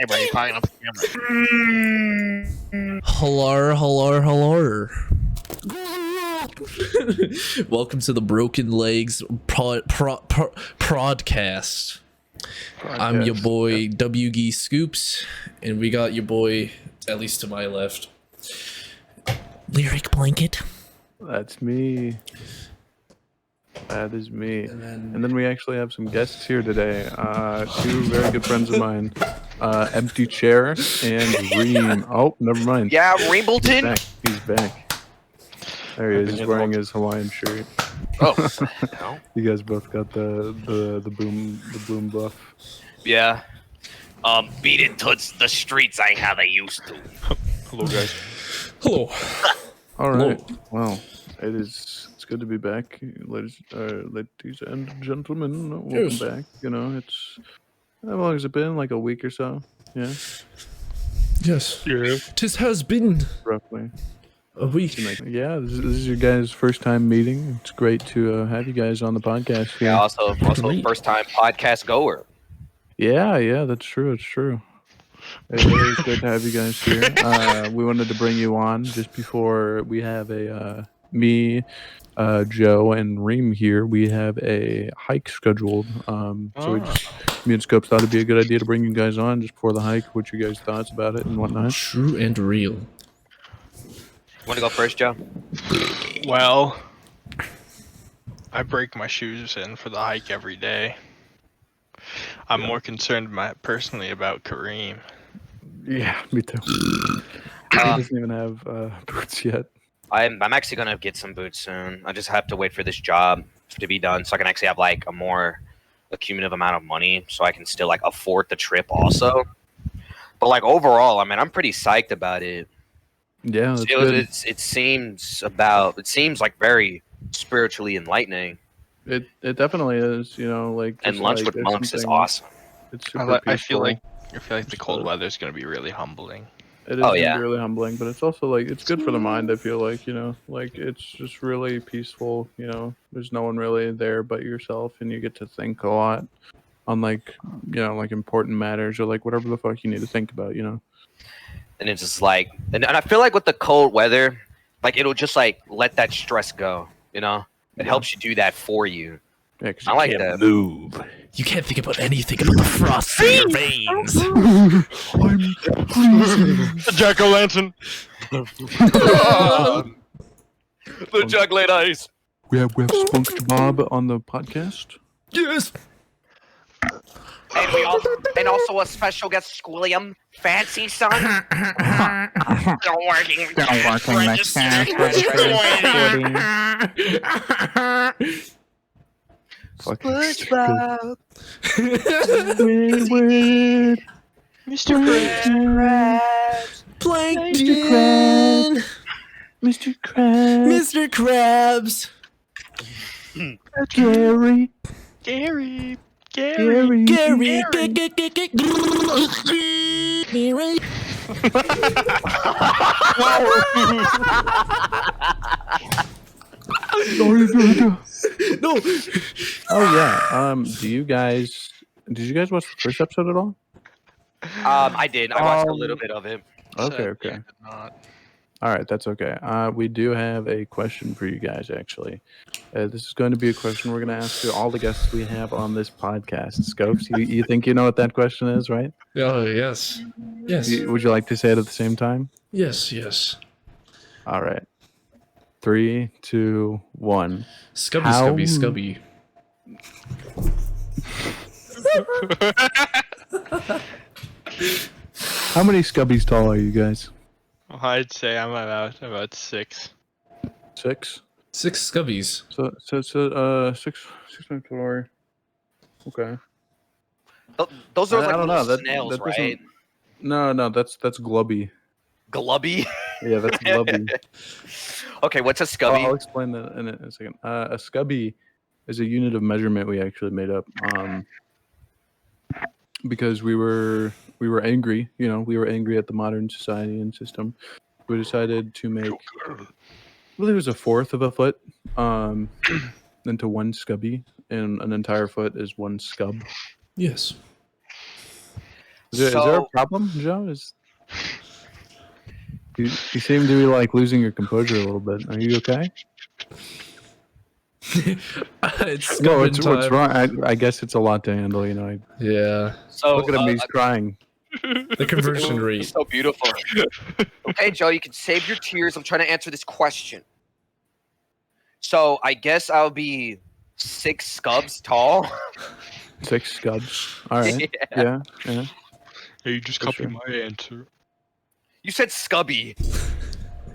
Everybody talking up Hello. Welcome to the Broken Legs podcast. I'm your boy WG Scoops, and we got your boy, at least to my left, Lyric Blanket. That's me. That is me. And then we actually have some guests here today. Two very good friends of mine. Empty Chair and Reem. Oh, never mind. Yeah, Rimbleton. He's back. There he is. He's wearing his Hawaiian shirt. Oh, no. You guys both got the boom buff. Yeah. Beating towards the streets ain't how they used to. Hello, guys. Hello. All right. Hello. Well, it's good to be back, ladies and gentlemen. Welcome Yes. back. You know, it's how long has it been? Like a week or so? Yeah, Yes. Yeah. Tis has been roughly. a week. Yeah, this is your guys' first time meeting. It's great to have you guys on the podcast here. Yeah, also first time podcast goer. Yeah, that's true. It's true. It is good to have you guys here. We wanted to bring you on just before we have me, Joe, and Reem here. We have a hike scheduled. So me and Scopes thought it'd be a good idea to bring you guys on just before the hike. What you guys thoughts about it and whatnot? True and real. Want to go first, Joe? Well, I break my shoes in for the hike every day. I'm more concerned personally about Kareem. Yeah, me too. He doesn't even have boots yet. I'm actually gonna get some boots soon. I just have to wait for this job to be done so I can actually have like a more accumulative amount of money so I can still like afford the trip also. But like overall, I mean, I'm pretty psyched about it. Yeah, that's good. It seems like very spiritually enlightening. It definitely is. You know, like And just lunch like, with there's monks is something- awesome. It's super I feel peaceful. like the cold weather is going to be really humbling. It is Oh, gonna yeah. be really humbling, but it's also like it's good for the mind. I feel like, you know, like it's just really peaceful. You know, there's no one really there but yourself, and you get to think a lot on like, you know, like important matters or like whatever the fuck you need to think about. You know. And it's just like, and I feel like with the cold weather, like it'll just like let that stress go. You know, it helps you do that for you. Yeah, 'cause I you like can't that. move. You can't think about anything about the frost in your veins. The jack-o'-lantern! The chocolate ice. We have SpongeBob on the podcast. Yes. And also a special guest, Squilliam, Fancy Son. Still working registered. SpongeBob. Weird. Mr. Krabs! Plankton. Mr. Krabs. Mr. Krabs. Gary. Gary! Gary. Gary. No. Oh yeah. Did you guys watch the first episode at all? I did. I watched a little bit of it. Okay. All right, that's okay. We do have a question for you guys, actually. This is going to be a question we're going to ask to all the guests we have on this podcast. Scopes, you think you know what that question is, right? Oh, yes. Yes. Would you like to say it at the same time? Yes. All right. 3, 2, 1. Scubby. How many Scubbies tall are you guys? I'd say I'm about 6. 6? 6 Scubbies. So 6'4". Okay. Those are I like don't know. little That snails, doesn't- right? No, that's Glubby. Glubby. Yeah, that's Glubby. Okay, what's a scubby? I'll explain that in a second. A Scubby is a unit of measurement we actually made up because we were angry. You know, we were angry at the modern society and system. We decided to make, I believe it was 1/4 of a foot into one Scubby, and an entire foot is one Scub. Yes. Is there a So problem, Joe? You seem to be like losing your composure a little bit. Are you okay? It's No, Scubbin' what's time. wrong? I guess it's a lot to handle. You know. Yeah. so Look at him. He's crying. The conversion it rate. was so beautiful. Okay, Joe, you can save your tears. I'm trying to answer this question. So I guess I'll be 6 scubs tall. 6 scubs. All right. Yeah. Yeah. Hey, you just For copy sure. my answer. You said scubby.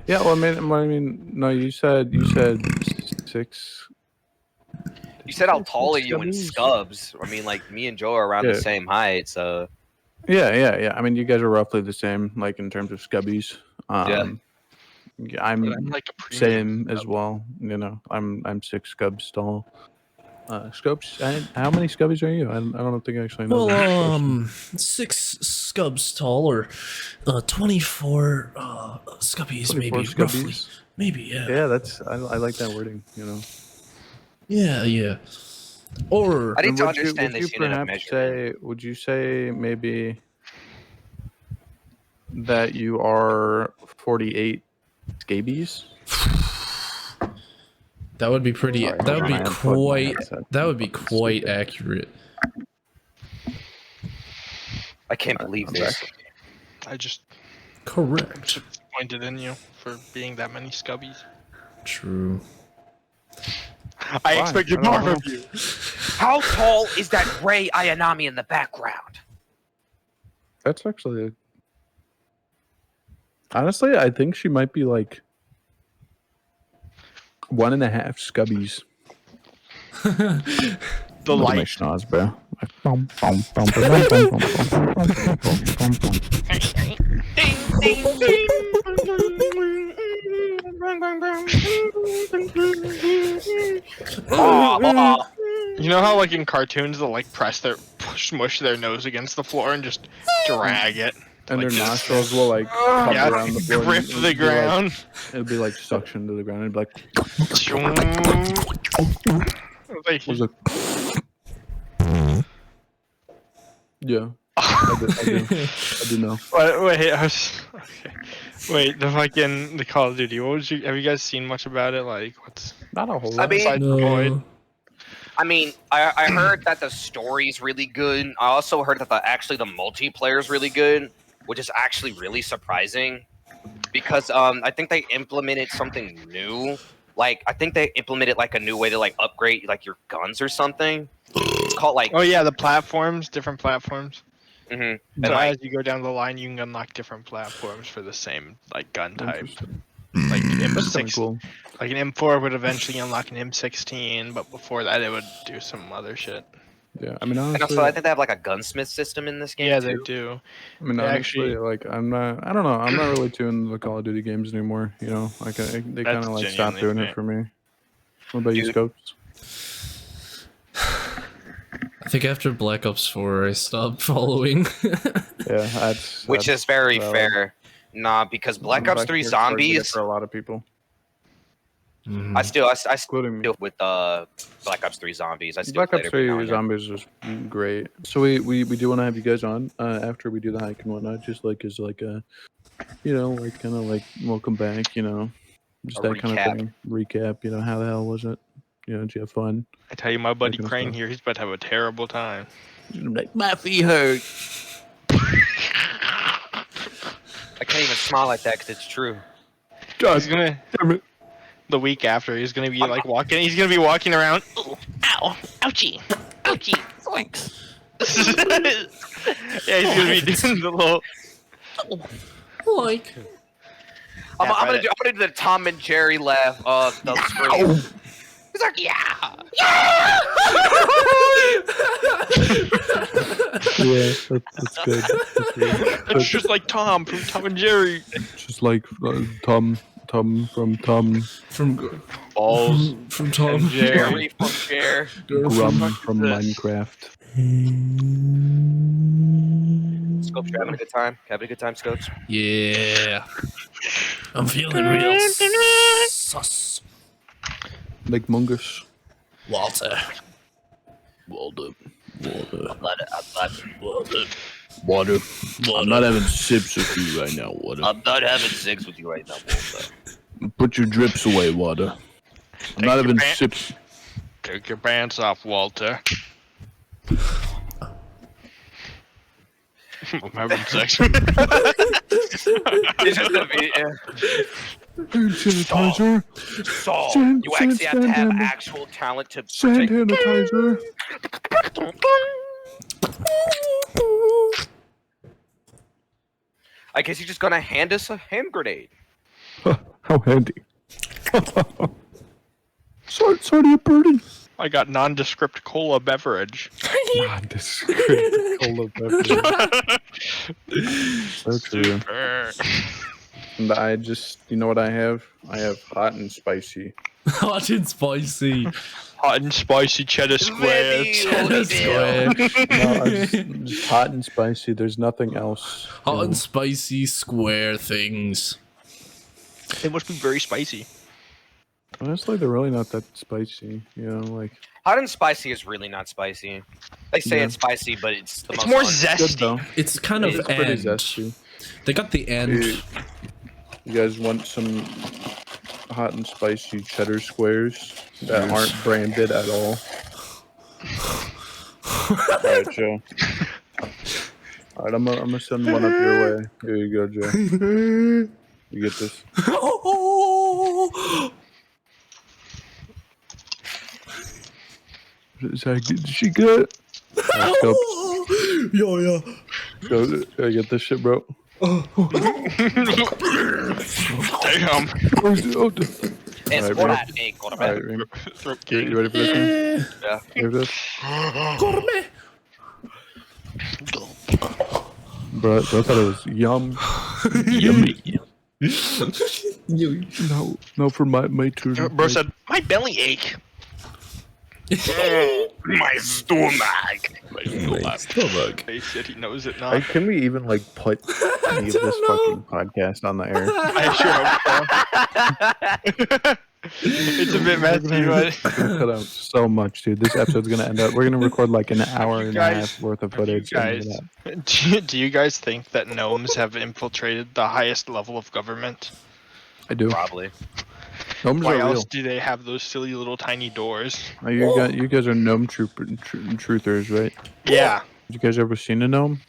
Yeah. Well, I mean, no. You said 6. You said how Six tall are you in scubbies? scubs? I mean, like me and Joe are around Yeah. the same height, so Yeah. I mean, you guys are roughly the same, like in terms of scubbies. Yeah, But I'm I'm like a premium. same as well. You know, I'm 6 scubs tall. Scopes. How many scubbies are you? I don't think I actually know. Well, 6 scubs tall, or 24 scubbies, 24 maybe, scubbies? roughly. Maybe, yeah. Yeah, that's I like that wording. You know. Yeah. Or I need to Would you understand this unit of perhaps measurement. would you say maybe that you are 48 scabies? that would be pretty. Sorry, that hold would on, be I had to plug my quite. headset. That would be Fucking quite stupid. accurate. I can't believe I'm this. back. I just Correct. disappointed in you for being that many scubbies. True. I Why? expected I don't more know. from you. How tall is that gray Ayanami in the background? That's actually honestly, I think she might be like 1.5 scubbies. The Look at my light. schnoz, bro. You know how like in cartoons they'll like press their smush their nose against the floor and just drag it. And Like their this. nostrils will like come Yeah, around the floor. grip and it'll the be, like- ground. It'll be like suction to the ground. It'd be like, Like, was it? Yeah, I do know. wait, okay. Wait, the Call of Duty. What was you? Have you guys seen much about it? Like, what's Not a whole I lot. mean, besides the void? No. I mean, I heard that the story's really good. I also heard that the multiplayer is really good, which is actually really surprising because I think they implemented something new. Like I think they implemented like a new way to like upgrade like your guns or something. It's called like Oh yeah, the platforms, different platforms. and So like as you go down the line, you can unlock different platforms for the same like gun type. Interesting. Like That's kind of M6, cool. like an M4 would eventually unlock an M16, but before that it would do some other shit. Yeah, I mean and honestly, also I think they have like a gunsmith system in this game Yeah, too. they do. I mean they honestly, actually- like I don't know. I'm not really too into the Call of Duty games anymore. You know, like they kind That's of like stopped genuinely doing fair. it for me. What about you, Dude. Scopes? I think after Black Ops 4, I stopped following. Yeah, that's Which is very valid. fair. Nah, because Black Ops 3 That's targeted Zombies, for a lot of people, I still including me. deal with Black Ops 3 Zombies. I still Black play Ops it every now 3 and then. Zombies was great. So we do want to have you guys on after we do the hike and whatnot, just like as like a, you know, like kind of like welcome back, you know, just A that kind recap. of thing. Recap, you know, how the hell was it? You know, did you have fun? I tell you, my buddy kind of Crane stuff. here, he's about to have a terrible time. Like my feet hurt. I can't even smile like that because it's true. He's gonna the week after he's gonna be like walking. He's gonna be walking around. Ooh, ow, ouchie, ouchie, thanks. Yeah, he's gonna be doing the little. like, I'm Yeah, gonna right. do the Tom and Jerry laugh of the scream. He's like, yeah. Yeah, that's good. That's good. It's just like Tom from Tom and Jerry. Just like Tom from Tom, from Balls. from Tom And Jerry. Jerry from Cher. Grum from this? Minecraft. Scopes, you having a good time? Having a good time, Scopes? Yeah. I'm feeling real sus. Like Mungus. Walter. Waldo. I love it. Water. I'm not having sips with you right now, Water. I'm not having sex with you right now, Walter. Put your drips away, Water. I'm not having sips. Take your pants off, Walter. I'm having sex. It's just a video. Sanitizer. So, Sand- you actually have to have sand- actual talent to Sand sanitizer. I guess you're just gonna hand us a hand grenade. How handy. Sorry, a burden. I got nondescript cola beverage. Nondescript cola beverage. So true. And I just, you know what I have? I have hot and spicy. Hot and spicy. Hot and spicy cheddar squares. Cheddar square. No, just hot and spicy. There's nothing else. Hot and spicy square things. They must be very spicy. Honestly, they're really not that spicy. You know, like. Hot and spicy is really not spicy. They say Yeah. it's spicy, but it's the It's most more un- Good zesty. though. It's kind of It's pretty end. zesty. They got the end. Dude, you guys want some hot and spicy cheddar squares that aren't branded at all? Alright, Joe. Alright, I'm gonna send one up your way. Here you go, Joe. You get this. Is that good? Did she get it? Yeah. Go, I get this shit, bro. Damn. Oh, It's Alright, what bro. I think. Alright, Reem. Throat You king. ready for this one? Yeah. You ready for this? Gourmet. Bro, I thought it was yum. Yummy. No, for my turn. Bro said, my belly ache. My stomach. Stomach. They said he knows it not. Can we even like put any of this fucking podcast on the air? I sure hope so. It's a bit messy, but It's gonna cut out so much, dude. This episode's gonna end up. We're gonna record like an hour and a guys- half worth of have you footage. and guys- that. do you guys think that gnomes have infiltrated the highest level of government? I do. Probably. Gnomes Why are else real. do they have those silly little tiny doors? You guys are gnome truthers, right? Yeah. You guys ever seen a gnome?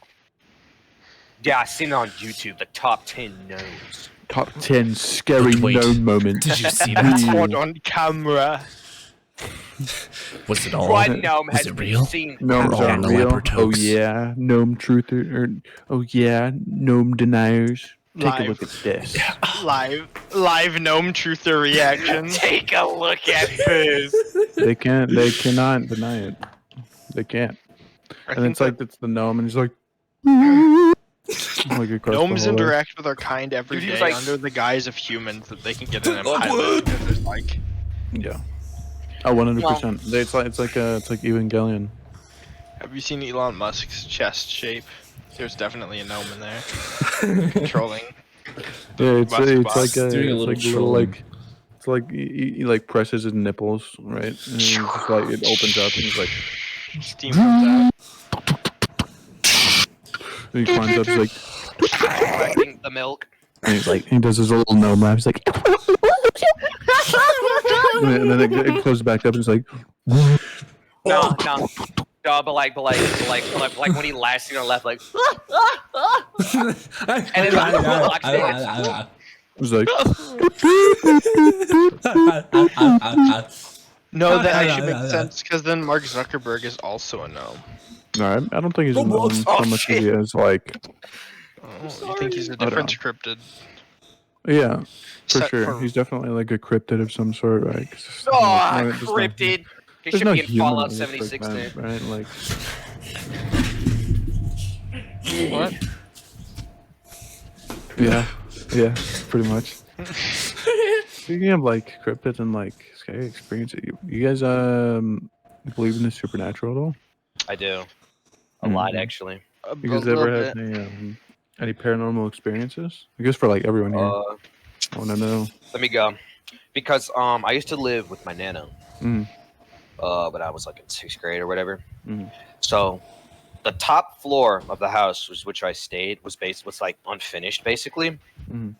Yeah, I seen it on YouTube. The top 10 gnomes. Top 10 scary But wait, gnome moments. Did you see That's that? caught on camera. Was it all? One gnome Was has it been real? seen. Gnomes All are in the real. leopard Oh hoax. yeah, gnome truther. Oh yeah, gnome deniers. Take Live. a look at this. Live gnome truther reactions. Take a look at this. They cannot deny it. They can't. And it's like it's the gnome, and he's like, like across gnomes the hallway. interact with our kind every Dude, he day was like- under the guise of humans that they can get an pilot. It's like, Yeah. Oh, 100%. It's like Evangelion. have you seen Elon Musk's chest shape? There's definitely a gnome in there controlling. Yeah, it's Musk like box. a Doing a it's little like little trolling. like it's like he like presses his nipples, right? And he's just like it opens up, and he's like, Steam comes out. and he climbs up, he's like, Collecting the milk. and he's like, he does his little gnome laugh, he's like, and then it closes back up, and he's like, No, but like when he last seen on left, like, and then like, he's like, No, that actually makes sense because then Mark Zuckerberg is also a gnome. no, I don't think he's a gnome so Oh, much as shit. he is like, Oh, you think he's a different cryptid? yeah, for Set sure. for- He's definitely like a cryptid of some sort, right? 'Cause it's oh, not- it's not- cryptid. He There's should no be in human Fallout that looks 76 like then. that, right? Like, What? yeah, pretty much. Speaking of like cryptids and like scary experiences, you guys believe in the supernatural at all? I do. A lot, Mhm. actually. You guys ever had any paranormal experiences? I guess for like everyone here, I want to know. Let me go. Because I used to live with my nana. Mm. But I was like in 6th grade or whatever. Mhm. So the top floor of the house, which I stayed, was like unfinished, basically. Mhm.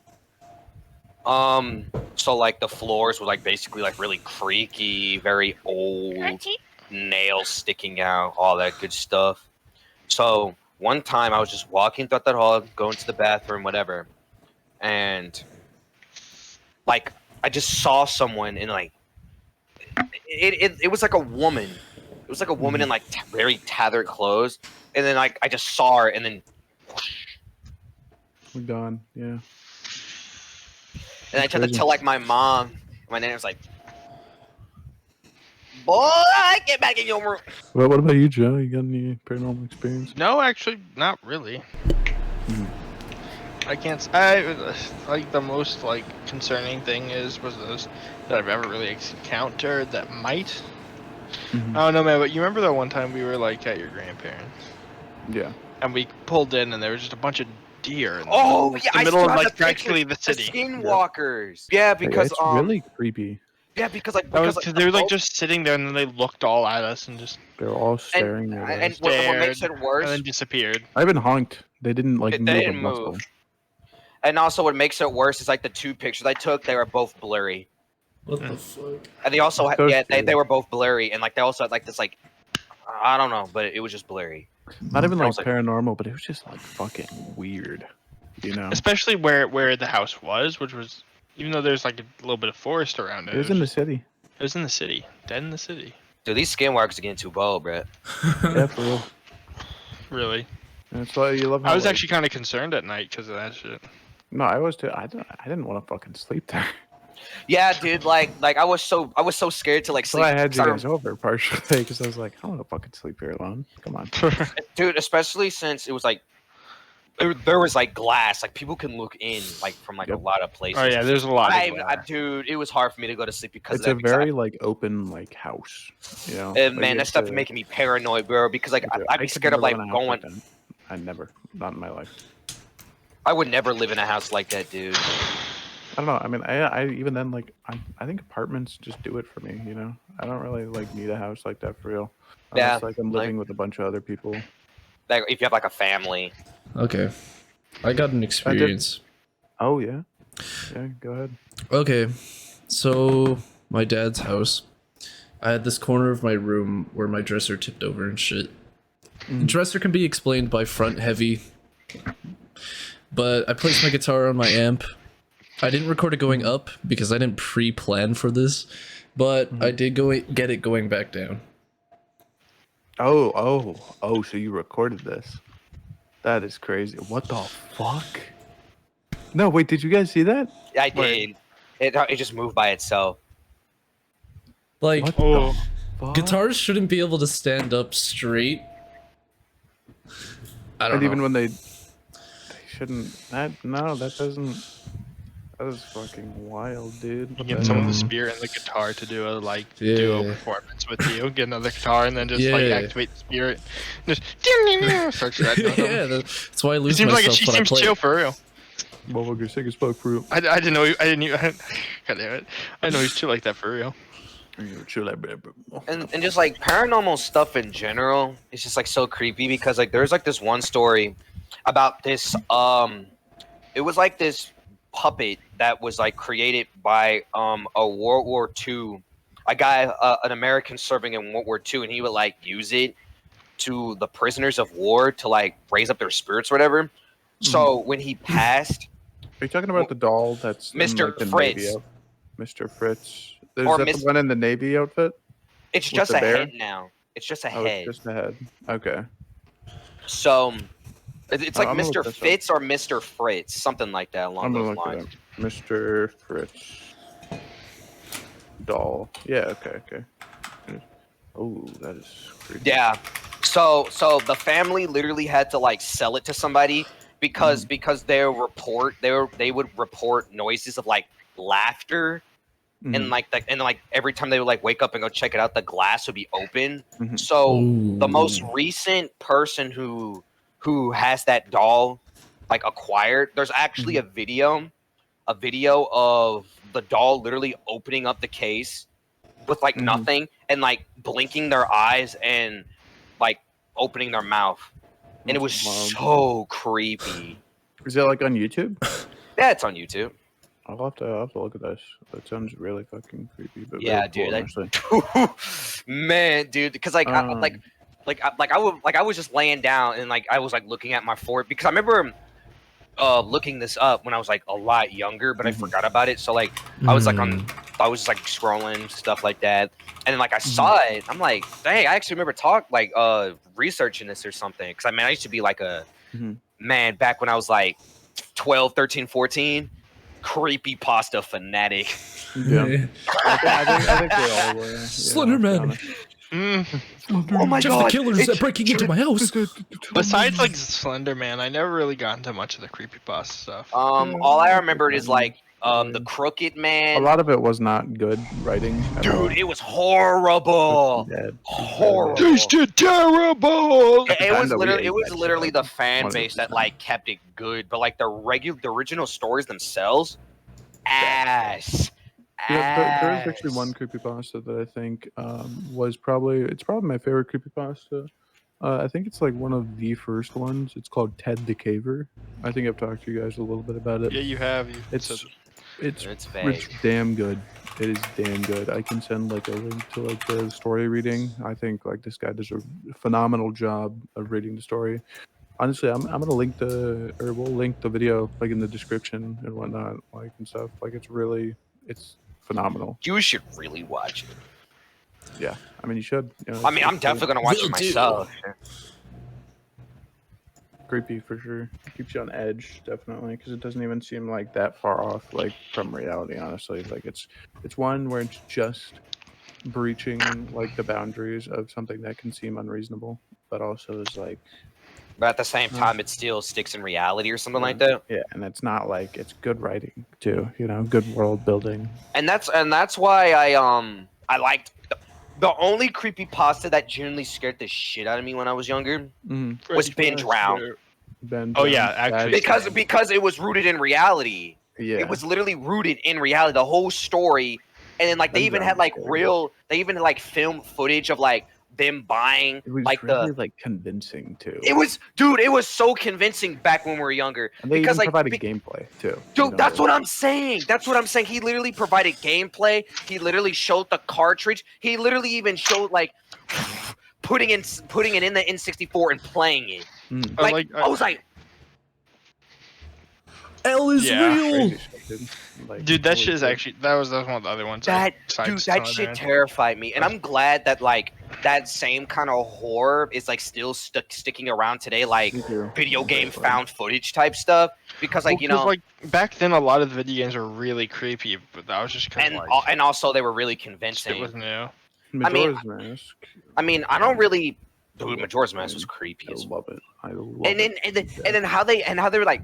So like the floors were like basically like really creaky, very old, nails sticking out, all that good stuff. So one time I was just walking throughout that hall, going to the bathroom, whatever, and like I just saw someone in like it was like a woman. It was like a woman in like very tattered clothes, and then like I just saw her, and then We're gone. Yeah. and I That's tried to crazy. tell like my mom. My nana was like, "Boy, get back in your room." Well, what about you, Joe? You got any paranormal experience? No, actually, not really. Mhm. I can't. I like the most like concerning thing was those that I've ever really encountered that might. Mhm. I don't know, man. But you remember that one time we were like at your grandparents Yeah. and we pulled in and there was just a bunch of deer in the Oh middle, yeah, the I middle still of have like the picture. practically the The city. skinwalkers. Yeah, because it's really creepy. Yeah, because like That was because because like, they the were like bulb- just sitting there and then they looked all at us and just They're all and staring at and us. what makes stared it and worse, then disappeared. I even honked. They didn't like they move a didn't muscle. move. And also, what makes it worse is like the two pictures I took; they were both blurry, What the fuck? and they also It's so yeah, they scary. were both blurry, and like they also had like this like I don't know, but it was just blurry. Not even I like was like- paranormal, but it was just like fucking weird. You know? Especially where the house was, which was even though there's like a little bit of forest around it. It was in the city. It was in the city, dead in the city. Dude, these skinwalkers are getting too bold, bro. Yeah, for real. Really, That's why you love how I was like, actually kind of concerned at night because of that shit. No, I was too. I didn't want to fucking sleep there. Yeah, dude, like I was so scared to like So sleep. I had you 'cause I guys over partially because I was like, I don't want to fucking sleep here alone. Come on. dude, especially since it was like there was like glass, like people can look in like from like a Yep. lot of places. Oh yeah, there's a lot. Dude, it was hard for me to go to sleep because It's of a that. because very like open like house. You know. And Like, man, that it's stuff a- is making me paranoid, bro. Because like Dude, I'd be could scared of never like live in a house going. like that. I never, not in my life. I would never live in a house like that, dude. I don't know. I mean, I even then like I think apartments just do it for me. You know, I don't really like need a house like that for real. Unless Yeah, like I'm like- living with a bunch of other people. Like if you have like a family. Okay. I got an experience. Oh yeah, yeah. Go ahead. Okay. So, my dad's house. I had this corner of my room where my dresser tipped over and shit. The dresser can be explained by front heavy. But I placed my guitar on my amp. I didn't record it going up because I didn't pre-plan for this. But I did get it going back down. Oh! So you recorded this? That is crazy. What the fuck? No, wait. Did you guys see that? I did. It just moved by itself. Like, What Oh. the fuck? guitars shouldn't be able to stand up straight. I don't And know. even when they shouldn't. That doesn't. That is fucking wild, dude. You What get the someone hell? with the spear and the guitar to do a duo Yeah. performance with you. Get another guitar and then just like Yeah. activate the spirit. Just start shredding with Yeah, them. that's why I It lose seems like myself she when I seems play. chill for real. Motherfucker, sick as fuck for real. I didn't know. I didn't even. God damn it! I didn't know he's chill like that for real. Chill that, bro. And just like paranormal stuff in general, it's just like so creepy because like there's like this one story about this it was like this puppet that was like created by a World War II, a guy, an American serving in World War II, and he would like use it to the prisoners of war to like raise up their spirits or whatever. So when he passed, Are you talking about the doll that's in, Mr. like, the Fritz. Navy out- Mr. Fritz? Is Or that Miss- the one in the Navy outfit? it's With just the a bear? head now. It's just a Oh, head. it's just the head. Okay. So it's like I'm gonna Mr. look this up. Fitz or Mr. Fritz, something like that along I'm gonna those look it lines. up. Mr. Fritz doll. Yeah. Okay. Oh, that is creepy. Yeah. So the family literally had to like sell it to somebody because they would report noises of like laughter and like every time they would like wake up and go check it out, the glass would be open. Mhm. So the most Ooh. recent person who has that doll like acquired, there's actually a video of the doll literally opening up the case with like Mhm. nothing and like blinking their eyes and like opening their mouth, and it was That's wild. so creepy. Is it like on YouTube? Yeah, it's on YouTube. I'll have to look at this. That sounds really fucking creepy, but Yeah, very cool, dude. honestly. Man, dude, because like I was just laying down and like I was like looking at my fort because I remember looking this up when I was like a lot younger, but I forgot about it. So like I was like I was just like scrolling stuff like that, and then like I saw it. I'm like, dang, I actually remember researching this or something. Because I mean, I used to be like a man back when I was like 12, 13, 14. Creepy pasta fanatic. Yeah. I think we all were. Slenderman. Oh my Jeff god! the Killers are breaking into my house. Besides like Slender Man, I never really got into much of the creepypasta stuff. All I remembered is like the Crooked Man. A lot of it was not good writing. Dude, it was horrible. Horrible. Tasted terrible. It was literally the fan base that like kept it good, but like the original stories themselves, ass. Yeah, there is actually one creepypasta that I think was probably my favorite creepypasta. I think it's like one of the first ones. It's called Ted the Caver. I think I've talked to you guys a little bit about it. Yeah, you have. It's damn good. It is damn good. I can send like a link to like the story reading. I think like this guy does a phenomenal job of reading the story. Honestly, I'm gonna we'll link the video like in the description and whatnot, like and stuff. Like it's phenomenal. You should really watch it. Yeah, I mean you should. You know, I mean, I'm definitely gonna watch it myself. Creepy for sure. It keeps you on edge, definitely, because it doesn't even seem like that far off, like from reality. Honestly, like it's one where it's just breaching like the boundaries of something that can seem unreasonable, but also is like. But at the same time, it still sticks in reality or something like that. Yeah, and it's not like it's good writing too. You know, good world building. And that's why I liked. The only creepypasta that genuinely scared the shit out of me when I was younger was Ben Drown. Oh yeah, actually, because it was rooted in reality. Yeah, it was literally rooted in reality. The whole story, and then like they even had like film footage of like them buying it was like really like convincing too. It was so convincing back when we were younger. And they because even like provided gameplay too. Dude, that's what I'm saying. He literally provided gameplay. He literally showed the cartridge. He literally even showed like putting it in the N64 and playing it. I was like, L is real. Dude, that shit is actually that was one of the other ones. That shit terrified me, and I'm glad that like that same kind of horror is like still sticking around today, like video game found footage type stuff. Because like like back then, a lot of the video games were really creepy, but that was just kind of like, and also they were really convincing. It was new. Majora's Mask. I mean, I don't really. Dude, Majora's Mask was creepy. I love it. And then how they were like,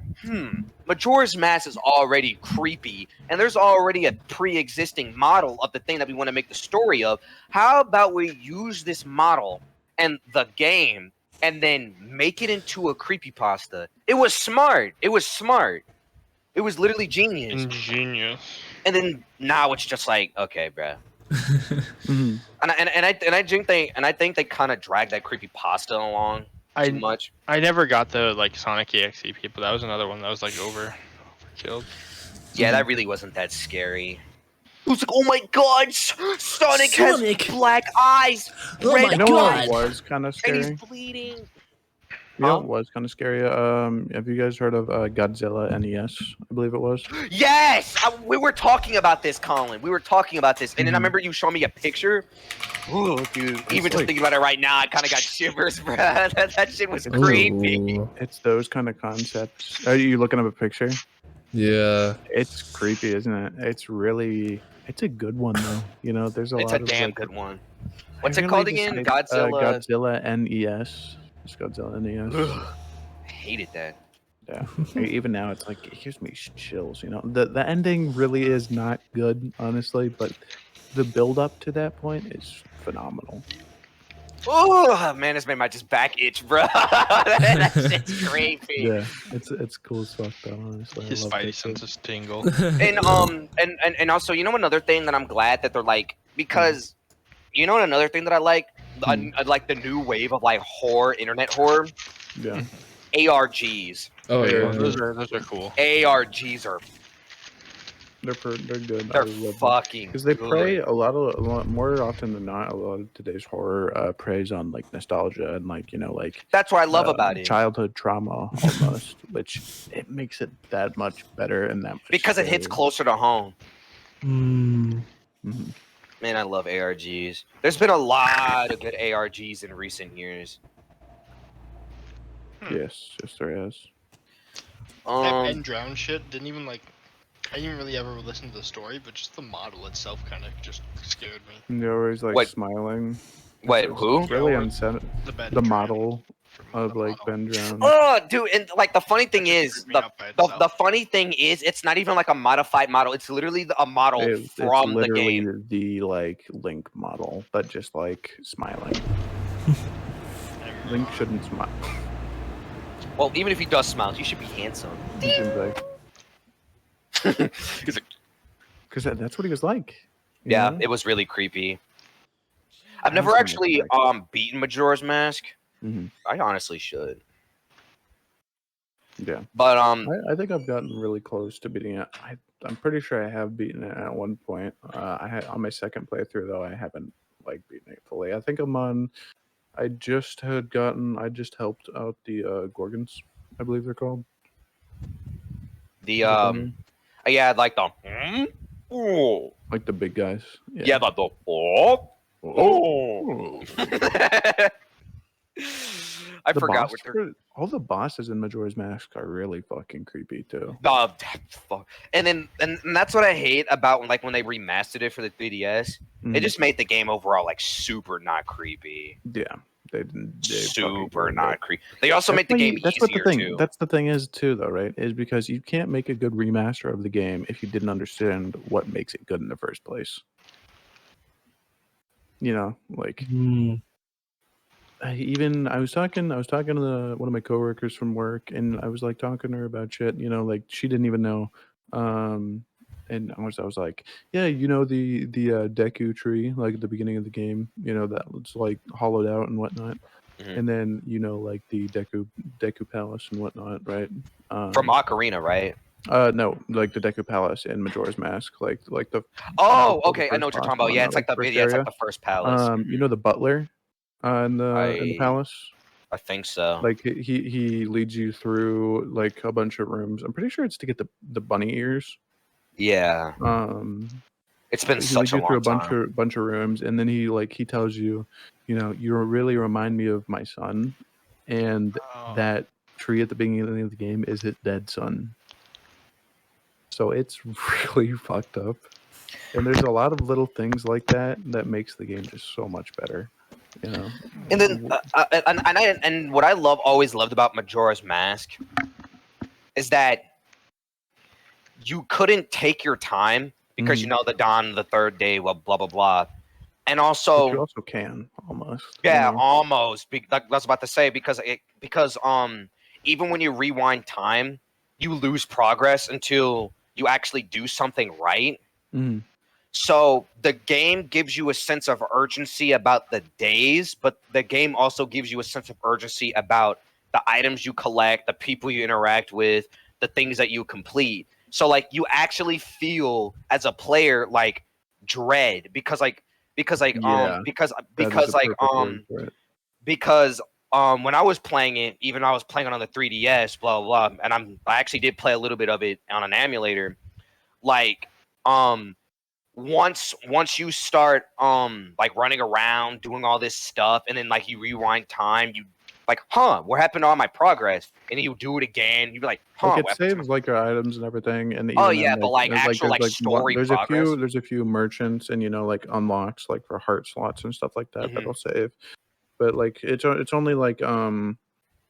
Majora's Mask is already creepy, and there's already a pre-existing model of the thing that we want to make the story of. How about we use this model and the game, and then make it into a creepypasta? It was smart. It was literally genius. Ingenious. And then now it's just like, okay, bruh. And I think they kind of dragged that creepypasta along too much. I never got the like Sonic EXE people. That was another one that was like overkilled. Yeah, that really wasn't that scary. It was like, oh my god, Sonic has black eyes, red eyes. Was kind of scary. And he's bleeding. You know what was kind of scary? Have you guys heard of Godzilla NES? I believe it was. Yes! We were talking about this, Colin. We were talking about this. And then I remember you showing me a picture. Ooh, dude. Even just thinking about it right now, I kind of got shivers, bro. That shit was creepy. It's those kind of concepts. Are you looking up a picture? Yeah. It's creepy, isn't it? It's a good one, though. You know, there's a lot of... It's a damn good one. What's it called again? Godzilla NES. Godzilla NES. I hated that. Yeah. Even now, it's like it gives me chills. You know, the ending really is not good, honestly, but the build up to that point is phenomenal. Oh man, this made my just back itch, bro. That shit's creepy. Yeah, it's cool as fuck, though. Honestly, his spidey senses tingle. And also, you know, another thing that I'm glad that they're like, because you know another thing that I like. like the new wave of like horror, internet horror. Yeah. ARGs. Oh Yeah, yeah. Those are cool. ARGs are They're good. I they're love them fucking because they good. prey a lot more often than not. A lot of today's horror preys on like nostalgia and like like That's what I love about it. childhood trauma almost, which it makes it that much better and that much Because it hits scarier. closer to home. Mm. Mhm. Man, I love ARGs. There's been a lot of good ARGs in recent years. Yes, there is. That Ben Drown shit didn't even like. I didn't really ever listen to the story, but just the model itself kind of just scared me. And they're always like What? smiling. Wait, It's who? really Or unsettling. The Ben The Drowned model from of the like model. Ben Drown. Oh, dude, and like the funny thing That just is, creeped me the, out by the, itself. the funny thing is, it's not even like a modified model. It's literally a model It's from the literally game. the like Link model, but just like smiling. Link shouldn't smile. Well, even if he does smile, he should be handsome. He's like, He's like, because that's what he was like. you yeah, know? it was really creepy. I've I never was actually gonna beaten Majora's Mask. Mhm. I honestly should. Yeah, But I think I've gotten really close to beating it. I'm pretty sure I have beaten it at one point. I had on my second playthrough though. I haven't like beaten it fully. I think I'm on. I just helped out the Gorgons. I believe they're called. the Like yeah, like the oh like the big guys. yeah, the oh. Oh. I The forgot boss what they're. all the bosses in Majora's Mask are really fucking creepy too. Fuck. And that's what I hate about like when they remastered it for the 3DS. It Mhm. just made the game overall like super not creepy. Yeah, they didn't. They fucking Super ruined not it. creepy. They also That's make the why game that's what the easier thing. too. That's the thing is too, though, right? Is because you can't make a good remaster of the game if you didn't understand what makes it good in the first place. Like Mm. I was talking to one of my coworkers from work, and I was like talking to her about shit. Like she didn't even know. And I was like, yeah, the Deku tree, like at the beginning of the game, that was like hollowed out and whatnot. Mhm. And then like the Deku Palace and whatnot, right? From Ocarina, right? No, like the Deku Palace in Majora's Mask, like the Oh, the okay, I first know what you're boss talking about. one, Yeah, it's like the first yeah, it's like area. the first palace. The butler in the palace. I think so. Like he leads you through like a bunch of rooms. I'm pretty sure it's to get the bunny ears. Yeah, it's been He such leads a you through long a time. bunch of rooms, and then he tells you, you really remind me of my son, and that tree at the beginning of the game is his dead son. So it's really fucked up, and there's a lot of little things like that makes the game just so much better. And then and what I always loved about Majora's Mask is that you couldn't take your time because the dawn of the third day, well, blah blah blah, and But you also also can almost. yeah, almost. Like I was about to say because even when you rewind time, you lose progress until you actually do something right. Mhm. So the game gives you a sense of urgency about the days, but the game also gives you a sense of urgency about the items you collect, the people you interact with, the things that you complete. So like you actually feel as a player like dread because Yeah, because that is because a like perfect word for it. because when I was playing it, even though I was playing it on the 3DS, blah blah, blah, and I actually did play a little bit of it on an emulator. Like once you start like running around doing all this stuff, and then like you rewind time, you like, what happened to all my progress? And then you do it again. You'd be like, Like it what happened to saves like your items and everything, and Oh, even yeah, then but, like, actual, like, story there's progress? a few merchants and like unlocks like for heart slots and stuff like that Mhm. that'll save, but like it's only like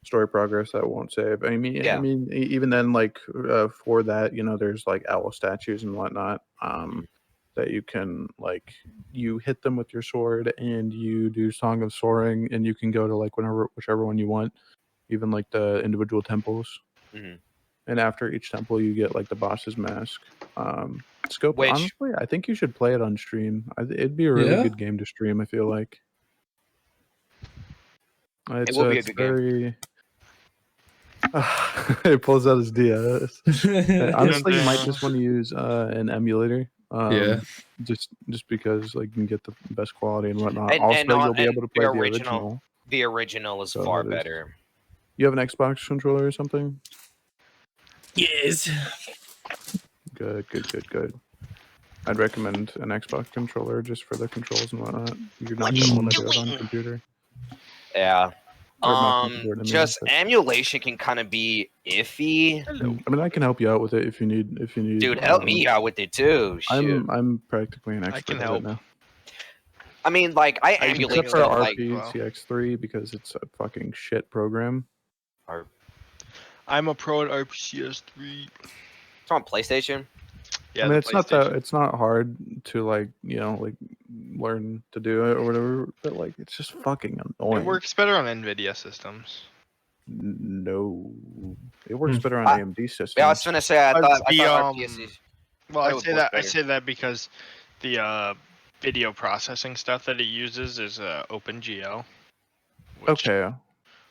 story progress that won't save. Yeah. Even then like for that there's like owl statues and whatnot that you can like you hit them with your sword and you do Song of Soaring and you can go to like whichever one you want, even like the individual temples. Mhm. And after each temple, you get like the boss's mask. Scope. Which Honestly, I think you should play it on stream. It'd be a really Yeah? good game to stream. I feel like. It will be a It's good game. very. It pulls out his DS. Honestly, you might just want to use an emulator. Yeah. Just because like you can get the best quality and whatnot. And Also, and, you'll be able to play the the original, original. the original is So far that is- better. You have an Xbox controller or something? Yes. Good. I'd recommend an Xbox controller just for the controls and whatnot. You're not gonna want to do it on computer. Yeah. Or mouse keyboard, I mean, Just but- emulation can kind of be iffy. I mean, I can help you out with it if you need. Dude, help me out with it too. Shit. I'm practically an expert can at help. it now. I mean, like I I emulate Except for stuff like RPCX3 because it's a fucking shit program. I'm a pro at RPCS3. it's on PlayStation. Yeah, I mean, the it's not PlayStation. it's not hard to like learn to do it or whatever, but like it's just fucking annoying. It works better on NVIDIA systems. No, it works better on I- AMD systems. Yeah, I was gonna say I But thought the, RPS. Well, That I would say work that better. I say that because the video processing stuff that it uses is OpenGL, which Okay.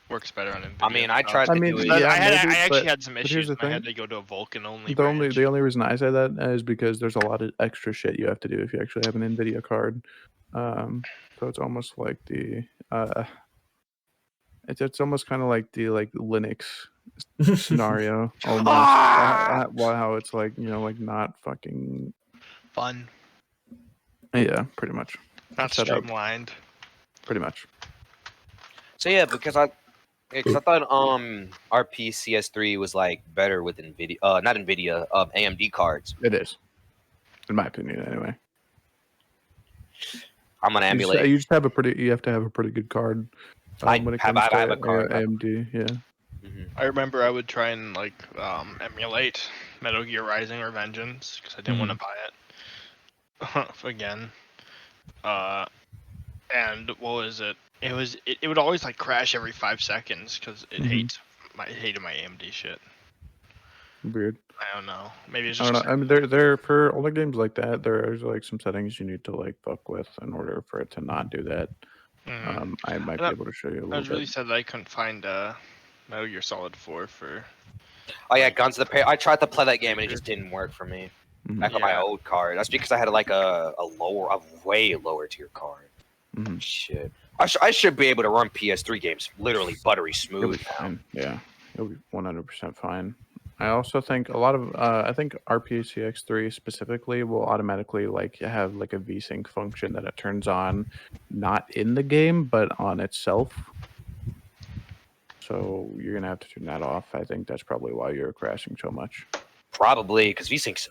works better on NVIDIA. I mean, I tried I to mean, do it. But yeah, I maybe, actually but- had some here's issues. the I had thing. to go to a Vulkan only. The branch. only reason I say that is because there's a lot of extra shit you have to do if you actually have an NVIDIA card. So it's almost like the it's almost kind of like the Linux scenario almost. How it's like like not fucking fun, yeah, pretty much, not Set up. streamlined. pretty much. So yeah, because I thought RPCS3 was like better with Nvidia, not Nvidia, AMD cards. It is, in my opinion, anyway. I'm gonna You just, emulate. you have to have a pretty good card. I When it have- comes I to have a card. AMD, yeah. Mhm. I remember I would try and emulate Metal Gear Rising or Vengeance because I didn't want to buy it again. And what was it? It would always crash every 5 seconds because it hated my AMD shit. Weird. I don't know. Maybe it's I just don't know. I mean, there for older games like that, there's some settings you need to fuck with in order for it to not do that. I might be able to show you a I little was really bit. sad that I couldn't find Metal Gear Solid 4 for. Oh yeah, Guns of the Pair. I tried to play that game and it just didn't work for me. Mhm. Back on my Yeah. old card. That's because I had a way lower tier card. Mhm. Shit. I should be able to run PS3 games literally buttery It'll be smooth. fine. Yeah, it'll be 100% fine. I also think a lot of I think RPCX3 specifically will automatically have a VSync function that it turns on, not in the game but on itself. So you're gonna have to turn that off. I think that's probably why you're crashing so much. Probably because VSync's.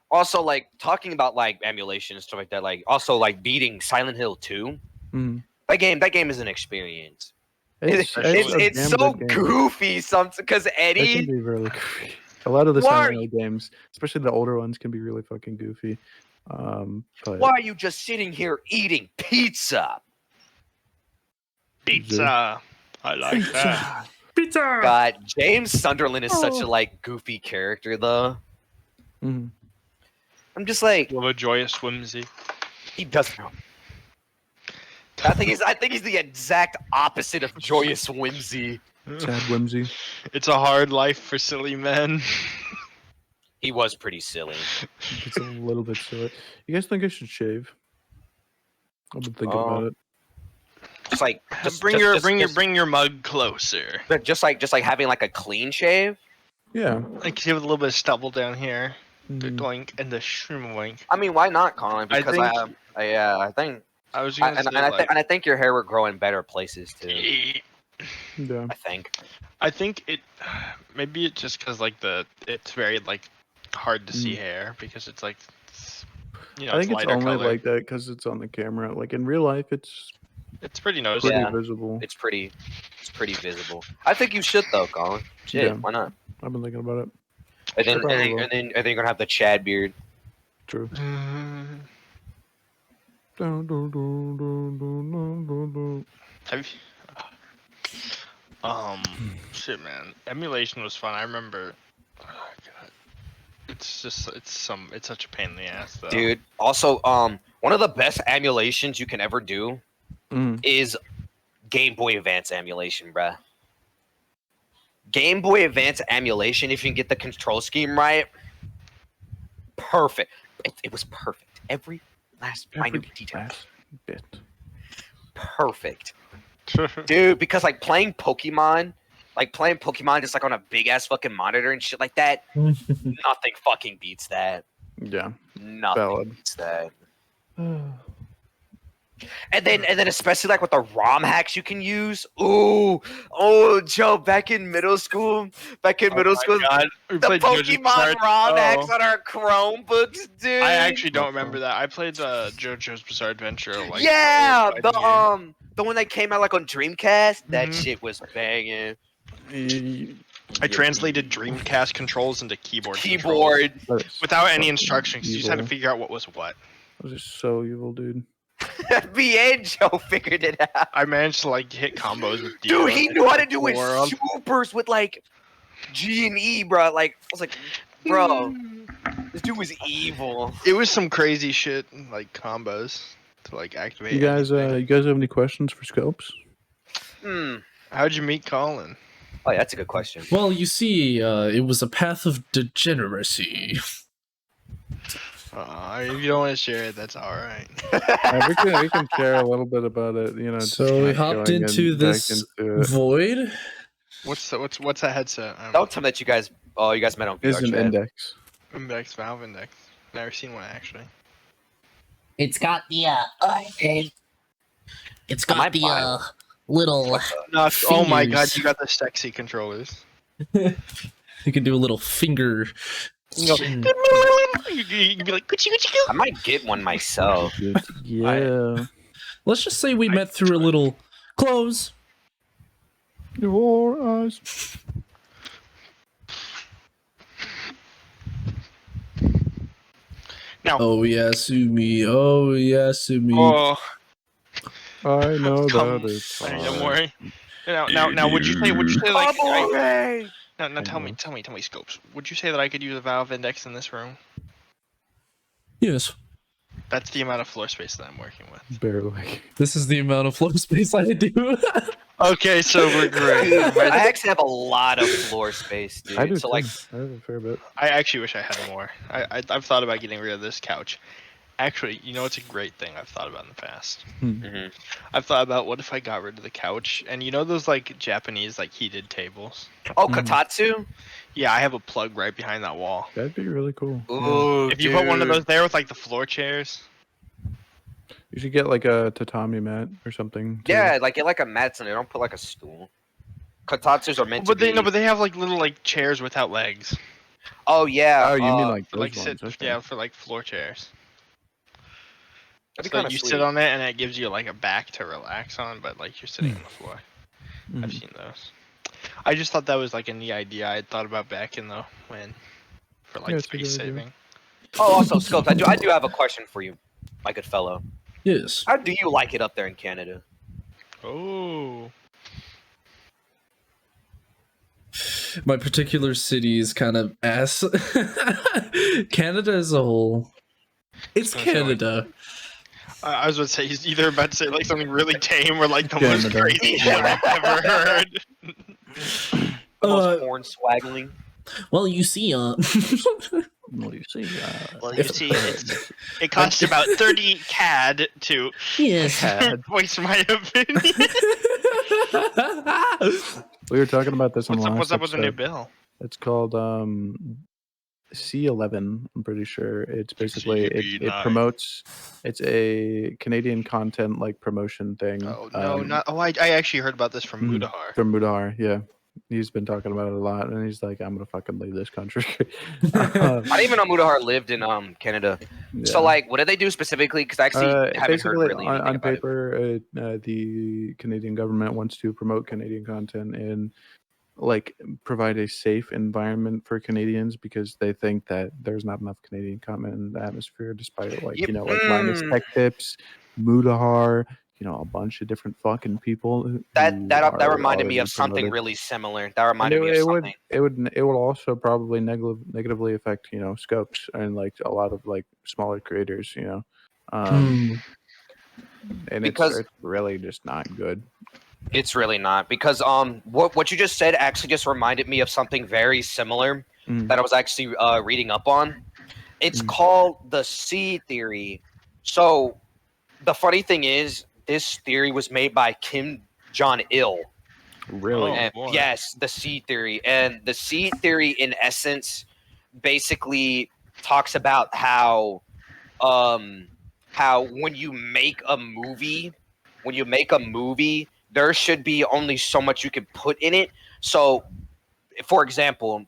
Also, talking about emulation and stuff like that. Also beating Silent Hill 2. Mhm. That game is an experience. It's a damn so good game. goofy sometimes because It can Eddie. be really goofy. A lot of the Why are Silent Hill games, especially the older ones, can be really fucking goofy. But Why are you just sitting here eating pizza? Pizza. I like that. Pizza. God, James Sunderland is such a goofy character though. Mhm. I'm just like Full of joyous whimsy. he doesn't know. I think he's the exact opposite of joyous whimsy. Sad whimsy. It's a hard life for silly men. He was pretty silly. It's a little bit silly. You guys think I should shave? I've been thinking about it. Just Bring your mug closer. just like having a clean shave. Yeah. Like you have a little bit of stubble down here. The Mhm. doink and the shroom. I mean, why not, Colin? Because think- I think I was gonna say I think your hair would grow in better places too. Yeah. I think it maybe it's just because it's very hard to see hair because it's I think it's lighter only color. like that because it's on the camera. Like in real life, it's It's pretty pretty noticeable. Yeah. visible. It's pretty visible. I think you should though, Colin. Shit, Yeah. why not? I've been thinking about it. And then, probably and will. then you're gonna have the Chad beard. True. Have you? Shit, man. Emulation was fun. I remember. Oh, God. It's such a pain in the ass, though. Dude. Also, One of the best emulations you can ever do is Game Boy Advance emulation, bruh. Game Boy Advance emulation, if you can get the control scheme right, perfect. It was perfect. Every last minute detail. Last bit. Perfect. Dude, because like playing Pokemon just like on a big ass fucking monitor and shit like that, nothing fucking beats that. Yeah. Nothing Valid. beats that. And then especially like with the ROM hacks you can use. Oh, Joe, back in middle school, God. We the played JoJo's Pokemon Bizarre- ROM Oh. hacks on our Chromebooks, dude. I actually don't remember that. I played JoJo's Bizarre Adventure. Like, yeah, old game. the one that came out like on Dreamcast. That Mhm. shit was banging. I translated Dreamcast controls into keyboard. Keyboard. Without any instructions. You just had to figure out what was what. That was just so evil, dude. Me and Joe figured it out. I managed to like hit combos with Dude, he knew how to do his world. supers with like G and E, bro. Like I was like, bro, this dude was evil. It was some crazy shit like combos to like activate. You guys, anything. you guys have any questions for Scopes? How'd you meet Colin? Oh, yeah, that's a good question. Well, you see, it was a path of degeneracy. If you don't want to share it, that's all right. We can share a little bit about it. You know. just So we kinda hopped going into back this into it. void. What's that headset? Don't tell me that you guys met on It's VR an chat. index. Index, Valve Index. Never seen one actually. It's got the it's I might got the buy little No, oh my god, Fingers. you got the sexy controllers. You can do a little finger. You can be like, "Gucci, gucci, I might get one myself. Yeah. Let's just say we met through a little close. Your eyes. Now, Oh yeah, Sumi. Oh yeah, Sumi. oh, I know come, that it's don't hard. worry. Now, would you say like, Hooray! now, tell me, Scopes. Would you say that I could use a Valve Index in this room? Yes. That's the amount of floor space that I'm working with. Barely. This is the amount of floor space I do. Okay, so we're great. Dude, I actually have a lot of floor space, dude. I do so too. like, I have a fair bit. I actually wish I had more. I've thought about getting rid of this couch. Actually, you know, it's a great thing I've thought about in the past. mhm. I've thought about what if I got rid of the couch, and you know those like Japanese like heated tables. Oh, Kotatsu. Yeah, I have a plug right behind that wall. That'd be really cool. Ooh, If you put one of dude. those there with like the floor chairs, You should get like a tatami mat or something. too. Yeah, like get like a mat on it. Don't put like a stool. Kotatsus are meant to be. but they have like little like chairs without legs. Oh yeah. Oh, you mean like For, those like ones? sit, Okay. yeah, for like floor chairs. That'd be So kinda you sweet. sit on it and it gives you like a back to relax on, but like you're sitting on the floor. I've Mhm. seen those. I just thought that was like a neat idea I had thought about back in the when for like Yeah, it's a good space idea. saving. Oh, also, Scopes, I do have a question for you, my good fellow. Yes. How do you like it up there in Canada? Oh. My particular city is kind of ass. Canada as a whole. It's Okay. Canada. I was about to say he's either about to say like something really tame or like the most Canada. crazy shit I've ever heard. The most Uh, horn swaggling. Well, you see, Well, you see, Well, you see, it costs about 30 CAD to yes. voice my opinion. we were talking about this on the last What's up with the new episode. bill? It's called C11. I'm pretty sure it's basically it CB9. promotes. It's a Canadian content like promotion thing. Oh no, not. Oh, I actually heard about this from Mhm. Mudahar. From Mudahar. Yeah, he's been talking about it a lot, and he's like, "I'm gonna fucking leave this country." I didn't even know Mudahar lived in Canada. Yeah. So like, what did they do specifically? Because I actually haven't heard basically, really anything on about it. paper, the Canadian government wants to promote Canadian content and like provide a safe environment for Canadians because they think that there's not enough Canadian content in the atmosphere, despite like Yep. like Linus Tech Tips, Mudahar, a bunch of different fucking people. That who that are reminded me already of something promoted. really similar. That And reminded me of something. it would also probably negatively affect Scopes and like a lot of like smaller creators. And Because- it's really just not good. It's really not, because what you just said actually just reminded me of something very similar that I was actually reading up on. It's called the C theory. So the funny thing is, this theory was made by Kim Jong-il. Really? Oh, And boy. yes, the C theory. And the C theory, in essence, basically talks about how when you make a movie, there should be only so much you can put in it. So, for example,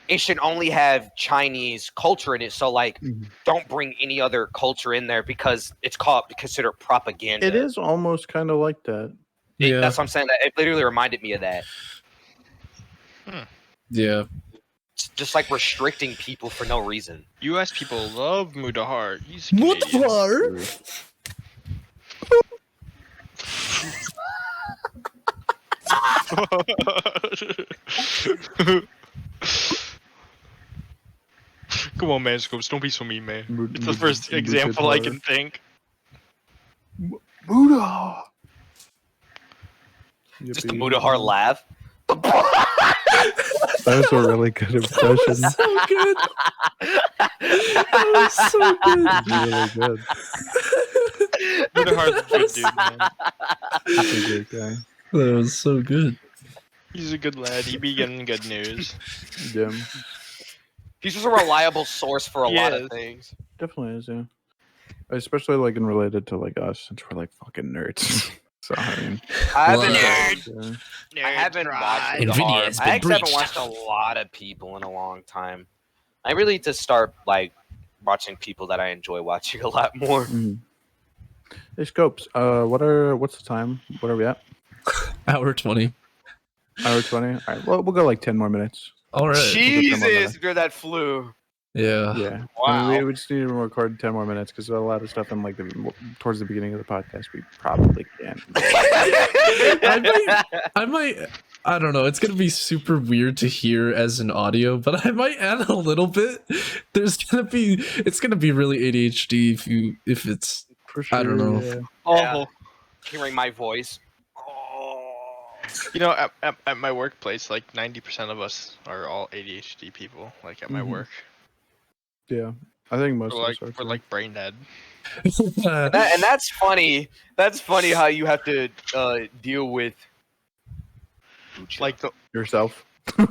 it should only have Chinese culture in it. So, like, don't bring any other culture in there because it's considered propaganda. It is almost kind of like that. That's what I'm saying. It literally reminded me of that. Yeah. It's just like restricting people for no reason. U.S. people love Mudahar. He's a Canadian. Come on, man, Scopes. Don't be so mean, man. It's the first example I can think. Buddha. Just the Mudahar laugh. That was a really good impression. So good. That was so good. Really good. Mudahar's a good dude, man. He's a great guy. That was so good. He's a good lad. He be getting good news. Yeah, He's just a reliable source for a lot Yes. of things. definitely is. Yeah, especially like in related to like us, since we're like fucking nerds. So I mean, I Well, haven't watched Nvidia Mudahar. has I been actually haven't breached. watched a lot of people in a long time. I really need to start like watching people that I enjoy watching a lot more. Hey Scopes, what's the time? What are we at? Hour 20. Hour 20. All right, well we'll go like 10 more minutes. All right. Jesus, you're that flu. Yeah. Yeah. Wow. We just need to record 10 more minutes because a lot of stuff in like towards the beginning of the podcast we probably can't. I don't know. It's gonna be super weird to hear as an audio, but I might add a little bit. It's gonna be really ADHD if it's. For sure. I don't know. Yeah. Awful. Hearing my voice. Oh. You know, at my workplace, like 90% of us are all ADHD people. Like at my work, Yeah. I think most we're of us are. we're like brain dead. And that's funny. That's funny how you have to deal with Like the yourself. because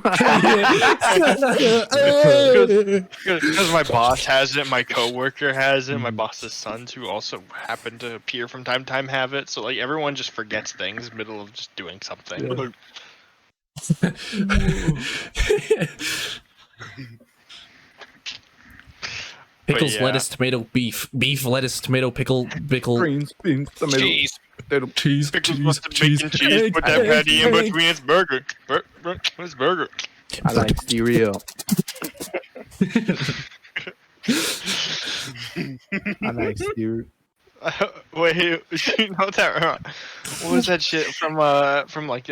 my boss has it, my coworker has it, my boss's sons who also happen to appear from time to time have it. So like everyone just forgets things middle of just doing something. Yeah. Pickles, yeah. lettuce, tomato, beef, lettuce, tomato, pickle, Greens, beans, tomato, cheese. potato. cheese, Pickles cheese, must have cheese, bacon cheese, egg, put that egg, patty in egg. between its burger. It's burger. I like cereal. I like cereal. Wait, you know that? What was that shit from like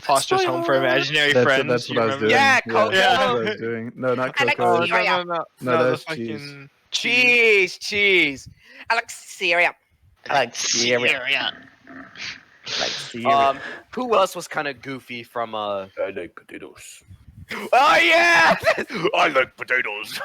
Foster's Home for Imaginary Friends? That's You what I was remember? doing. Yeah, Coco. That's what I was doing. No, not I like Coco. Oh, cereal. no, No, the that's cheese. fucking Cheese. I like cereal. I like cereal. Like cereal. Who else was kind of goofy from I like potatoes. Oh yeah, I like potatoes.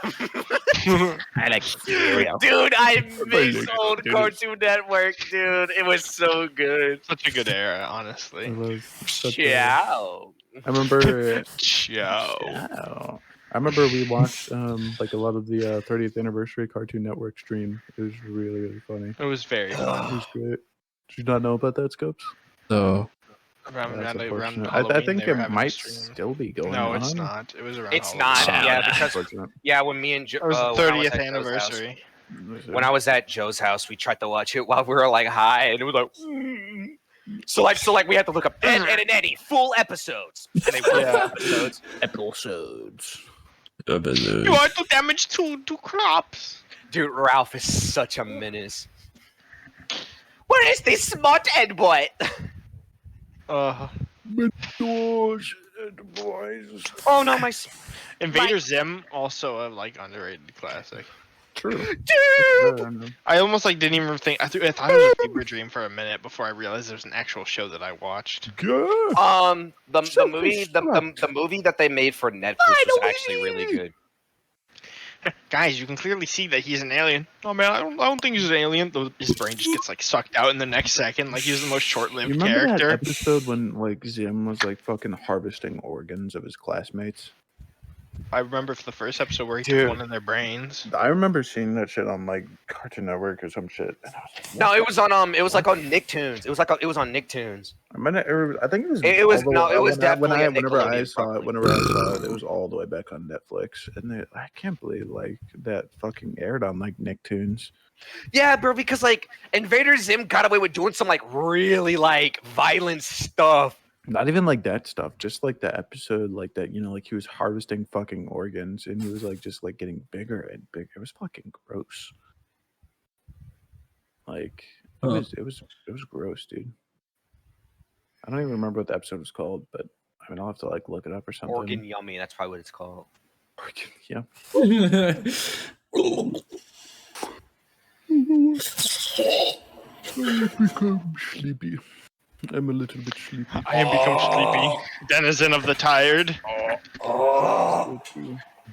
I like cereal. Dude, I miss like old potatoes. Cartoon Network, dude. It was so good. Such a good era, I honestly. love such a- Ciao. I remember. Ciao. Wow. I remember we watched like a lot of the 30th anniversary Cartoon Network stream. It was really really funny. It was very It fun. was great. Did you not know about that, Scopes? So Around That's Halloween, unfortunate. I think they were it having a might stream. still be going No, on. it's not. It was around. It's Halloween. not. Yeah, because Unfortunate. when me and It was the when I was 30th at Joe's house- anniversary. when I was at Joe's house, we tried to watch it while we were like high, and it was like. So like we had to look up Ed, Ed and Eddie full episodes. And they were Yeah. Episodes. You are to damage to crops. Dude, Ralph is such a menace. Where is this smart Ed boy? Doors and boys. Oh no, my. Invader Zim, also a like underrated classic. True. I almost like didn't even think. I thought it was a fever dream for a minute before I realized there was an actual show that I watched. The movie that they made for Netflix was actually really good. Guys, you can clearly see that he's an alien. Oh man, I don't think he's an alien. His brain just gets like sucked out in the next second. Like he's the most You short-lived remember character. that episode when like Zim was like fucking harvesting organs of his classmates? I remember for the first episode where he Dude. took one of their brains. I remember seeing that shit on like Cartoon Network or some shit. And I was like, No, it was on. It was like on Nicktoons. It was on Nicktoons. I think it was. It was- all the no, way- it was definitely a whenever I Nickelodeon saw it, property. it was all the way back on Netflix, and I can't believe like that fucking aired on like Nicktoons. Yeah, bro, because like Invader Zim got away with doing some like really like violent stuff. Not even like that stuff, just like the episode, like that, like he was harvesting fucking organs, and he was like just like getting bigger and bigger. It was fucking gross. Like it was gross, dude. I don't even remember what the episode was called, but I mean, I'll have to like look it up or something. Organ Yummy, that's probably what it's called. Yeah. I've become sleepy. I'm a little bit sleepy. I am become sleepy, denizen of the tired.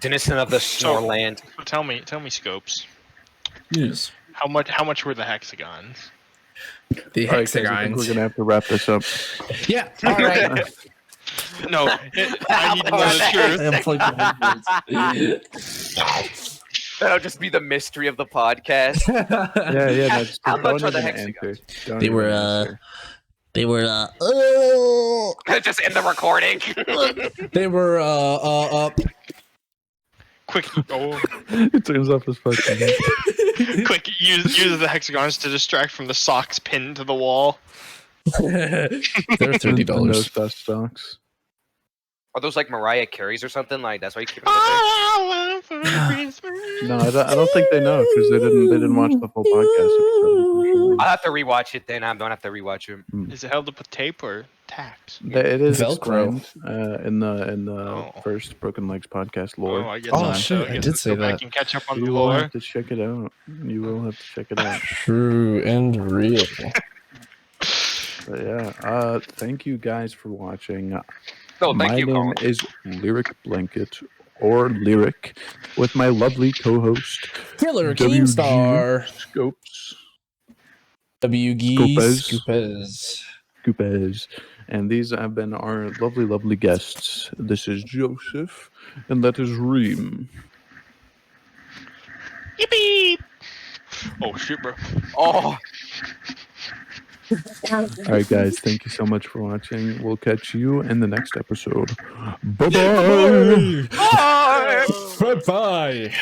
Denizen of the Snoreland. So tell me, Scopes. Yes. How much were the hexagons? The All right, guys, I think hexagons. we're gonna have to wrap this up. Yeah. All right. No, I need to know the truth. That'll just be the mystery of the podcast. Yeah. That's How much don't are the even hexagons? answer. Don't They even were, answer. Just end the recording. They were Quick, It turns off his fucking. quick! Use the hexagons to distract from the socks pinned to the wall. they're $30. Those dust stocks. Are those like Mariah Carey's or something? Like that's why you keep them up No, I don't think they know because they didn't watch the full podcast. there? I'll have to rewatch it then. I don't have to rewatch it. Is it held up with tape or tacks? It is Velcro. explained in the Oh. first Broken Legs podcast lore. I guess Oh, not. shit, So I guess did let's say go back that. and catch up on the You will lore. have to check it out. You will have to check it out. True and real. But yeah, thank you guys for watching. No, thank My you, name Colin. is Lyric Blanket or Lyric with my lovely co-host Killer WG. Keemstar. Scopes WG Scopes. Scoopes. And these have been our lovely guests. This is Joseph, and that is Reem. Yippee! Oh shit, bro. Oh, All right, guys, thank you so much for watching. We'll catch you in the next episode. Bye-bye. Bye bye.